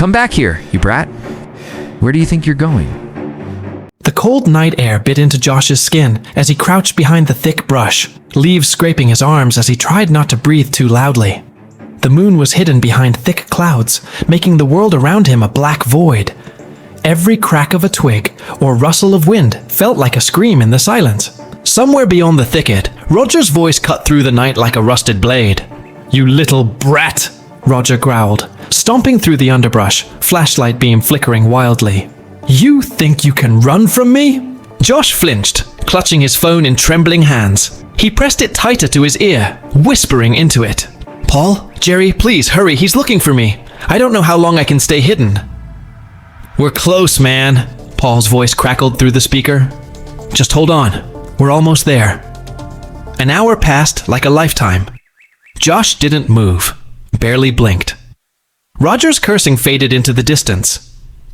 Come back here, you brat. Where do you think you're going? The cold night air bit into Josh's skin as he crouched behind the thick brush, leaves scraping his arms as he tried not to breathe too loudly. The moon was hidden behind thick clouds, making the world around him a black void. Every crack of a twig or rustle of wind felt like a scream in the silence. Somewhere beyond the thicket, Roger's voice cut through the night like a rusted blade. "You little brat," Roger growled, stomping through the underbrush, flashlight beam flickering wildly. "You think you can run from me?" Josh flinched, clutching his phone in trembling hands. He pressed it tighter to his ear, whispering into it. "Paul, Jerry, please hurry, he's looking for me. I don't know how long I can stay hidden." "We're close, man," Paul's voice crackled through the speaker. "Just hold on, we're almost there." An hour passed like a lifetime. Josh didn't move, barely blinked. Roger's cursing faded into the distance,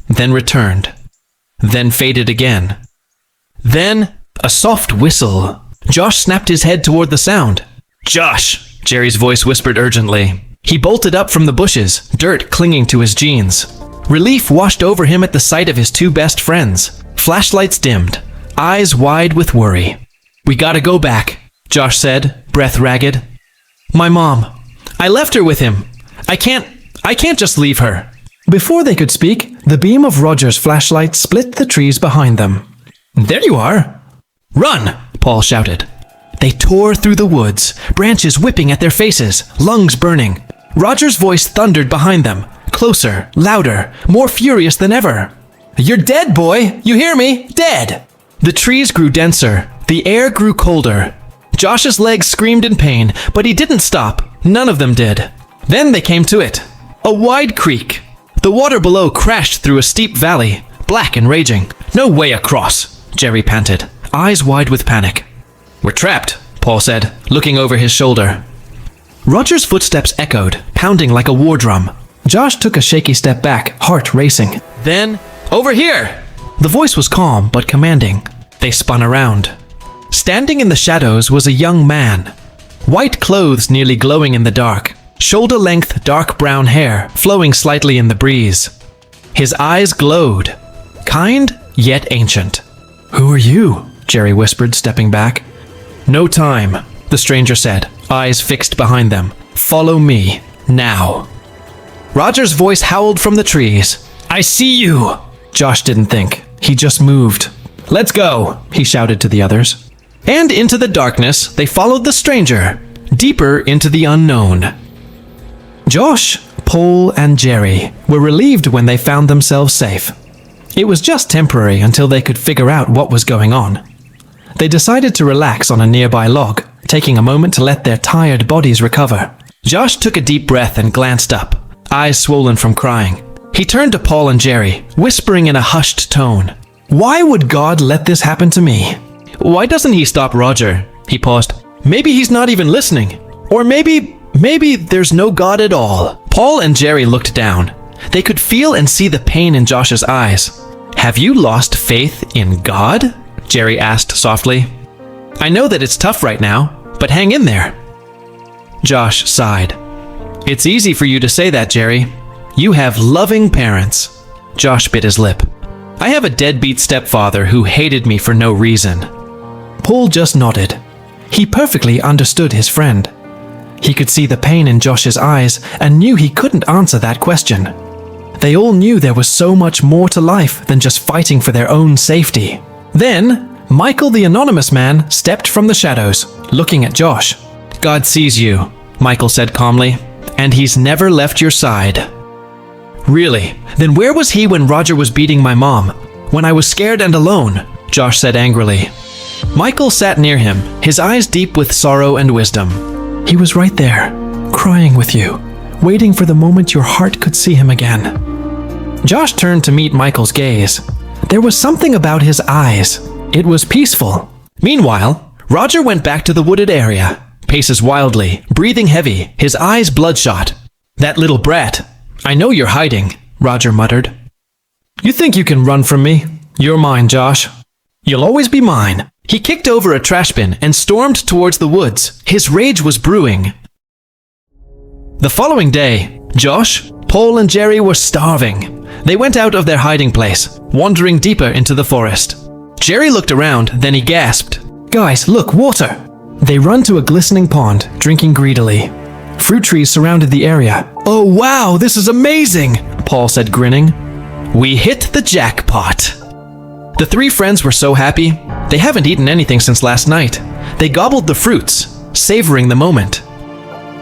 then returned, then faded again. Then a soft whistle. Josh snapped his head toward the sound. "Josh!" Jerry's voice whispered urgently. He bolted up from the bushes, dirt clinging to his jeans. Relief washed over him at the sight of his two best friends. Flashlights dimmed, eyes wide with worry. "We gotta go back," Josh said, breath ragged. "My mom. I left her with him. I can't just leave her." Before they could speak, the beam of Roger's flashlight split the trees behind them. "There you are!" "Run!" Paul shouted. They tore through the woods, branches whipping at their faces, lungs burning. Roger's voice thundered behind them, closer, louder, more furious than ever. "You're dead, boy! You hear me? Dead!" The trees grew denser. The air grew colder. Josh's legs screamed in pain, but he didn't stop. None of them did. Then they came to it. A wide creek. The water below crashed through a steep valley, black and raging. "No way across," Jerry panted, eyes wide with panic. "We're trapped," Paul said, looking over his shoulder. Roger's footsteps echoed, pounding like a war drum. Josh took a shaky step back, heart racing. Then, "Over here!" The voice was calm but commanding. They spun around. Standing in the shadows was a young man. White clothes nearly glowing in the dark. Shoulder-length dark brown hair flowing slightly in the breeze. His eyes glowed. Kind, yet ancient. "Who are you?" Jerry whispered, stepping back. "No time," the stranger said, eyes fixed behind them. "Follow me, now." Roger's voice howled from the trees. "I see you!" Josh didn't think. He just moved. "Let's go," he shouted to the others. And into the darkness, they followed the stranger, deeper into the unknown. Josh, Paul, and Jerry were relieved when they found themselves safe. It was just temporary until they could figure out what was going on. They decided to relax on a nearby log, taking a moment to let their tired bodies recover. Josh took a deep breath and glanced up, eyes swollen from crying. He turned to Paul and Jerry, whispering in a hushed tone. "Why would God let this happen to me? Why doesn't he stop Roger?" He paused. "Maybe he's not even listening. Or maybe there's no God at all." Paul and Jerry looked down. They could feel and see the pain in Josh's eyes. "Have you lost faith in God?" Jerry asked softly. "I know that it's tough right now, but hang in there." Josh sighed. "It's easy for you to say that, Jerry. You have loving parents." Josh bit his lip. "I have a deadbeat stepfather who hated me for no reason." Paul just nodded. He perfectly understood his friend. He could see the pain in Josh's eyes and knew he couldn't answer that question. They all knew there was so much more to life than just fighting for their own safety. Then, Michael the anonymous man stepped from the shadows, looking at Josh. "God sees you," Michael said calmly, "and he's never left your side." "Really? Then where was he when Roger was beating my mom? When I was scared and alone?" Josh said angrily. Michael sat near him, his eyes deep with sorrow and wisdom. "He was right there, crying with you, waiting for the moment your heart could see him again." Josh turned to meet Michael's gaze. There was something about his eyes. It was peaceful. Meanwhile, Roger went back to the wooded area, paces wildly, breathing heavy, his eyes bloodshot. "That little brat. I know you're hiding," Roger muttered. "You think you can run from me? You're mine, Josh. You'll always be mine." He kicked over a trash bin and stormed towards the woods. His rage was brewing. The following day, Josh, Paul and Jerry were starving. They went out of their hiding place, wandering deeper into the forest. Jerry looked around, then he gasped, "Guys, look, water!" They run to a glistening pond, drinking greedily. Fruit trees surrounded the area. "Oh wow, this is amazing," Paul said, grinning. "We hit the jackpot." The three friends were so happy. They haven't eaten anything since last night. They gobbled the fruits, savoring the moment.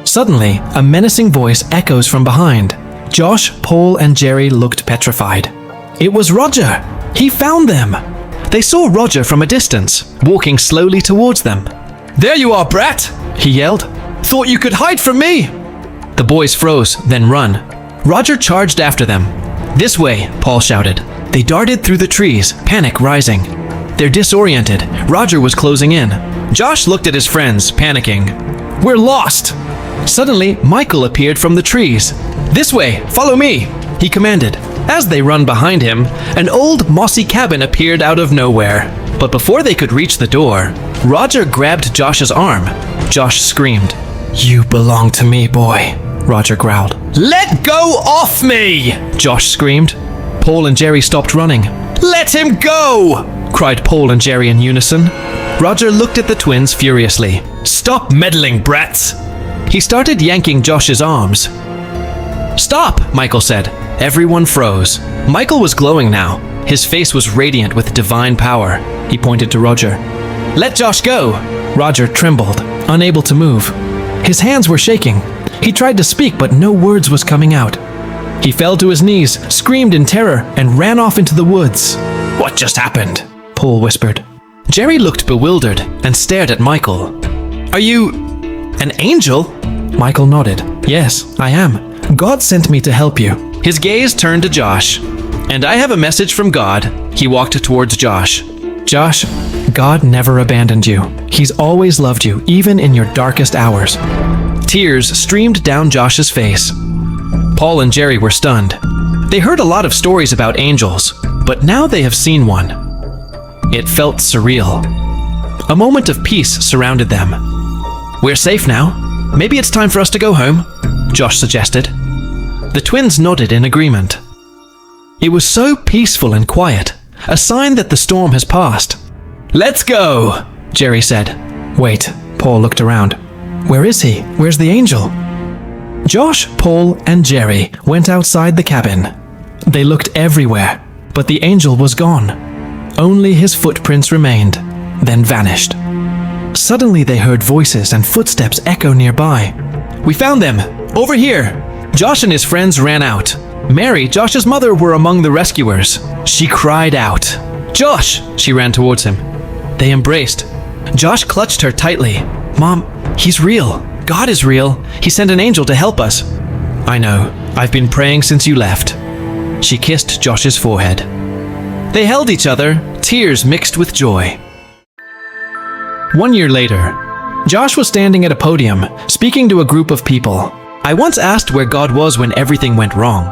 Suddenly, a menacing voice echoes from behind. Josh, Paul, and Jerry looked petrified. It was Roger! He found them! They saw Roger from a distance, walking slowly towards them. "There you are, brat!" he yelled. "Thought you could hide from me!" The boys froze, then run. Roger charged after them. "This way," Paul shouted. They darted through the trees, panic rising. They're disoriented. Roger was closing in. Josh looked at his friends, panicking. "We're lost!" Suddenly, Michael appeared from the trees. "This way, follow me," he commanded. As they run behind him, an old mossy cabin appeared out of nowhere. But before they could reach the door, Roger grabbed Josh's arm. Josh screamed. "You belong to me, boy," Roger growled. "Let go off me!" Josh screamed. Paul and Jerry stopped running. "Let him go!" cried Paul and Jerry in unison. Roger looked at the twins furiously. "Stop meddling, brats!" He started yanking Josh's arms. "Stop!" Michael said. Everyone froze. Michael was glowing now. His face was radiant with divine power. He pointed to Roger. "Let Josh go!" Roger trembled, unable to move. His hands were shaking. He tried to speak, but no words was coming out. He fell to his knees, screamed in terror, and ran off into the woods. "What just happened?" Paul whispered. Jerry looked bewildered and stared at Michael. "Are you an angel?" Michael nodded. "Yes, I am. God sent me to help you." His gaze turned to Josh. "And I have a message from God." He walked towards Josh. "Josh, God never abandoned you. He's always loved you, even in your darkest hours." Tears streamed down Josh's face. Paul and Jerry were stunned. They heard a lot of stories about angels, but now they have seen one. It felt surreal. A moment of peace surrounded them. "We're safe now. Maybe it's time for us to go home," Josh suggested. The twins nodded in agreement. It was so peaceful and quiet, a sign that the storm has passed. "Let's go," Jerry said. "Wait," Paul looked around. "Where is he? Where's the angel?" Josh, Paul, and Jerry went outside the cabin. They looked everywhere, but the angel was gone. Only his footprints remained, then vanished. Suddenly they heard voices and footsteps echo nearby. "We found them! Over here!" Josh and his friends ran out. Mary, Josh's mother, were among the rescuers. She cried out. "Josh!" She ran towards him. They embraced. Josh clutched her tightly. "Mom, he's real. God is real. He sent an angel to help us." "I know. I've been praying since you left." She kissed Josh's forehead. They held each other, tears mixed with joy. 1 year later, Josh was standing at a podium, speaking to a group of people. "I once asked where God was when everything went wrong.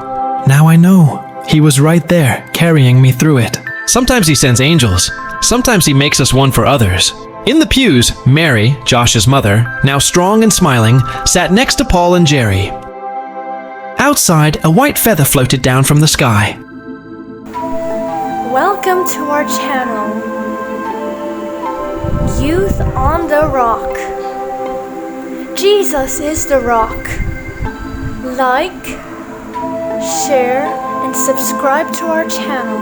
Now I know. He was right there, carrying me through it. Sometimes he sends angels. Sometimes he makes us one for others." In the pews, Mary, Josh's mother, now strong and smiling, sat next to Paul and Jerry. Outside, a white feather floated down from the sky. Welcome to our channel, Youth on the Rock. Jesus is the rock. Like, share, and subscribe to our channel.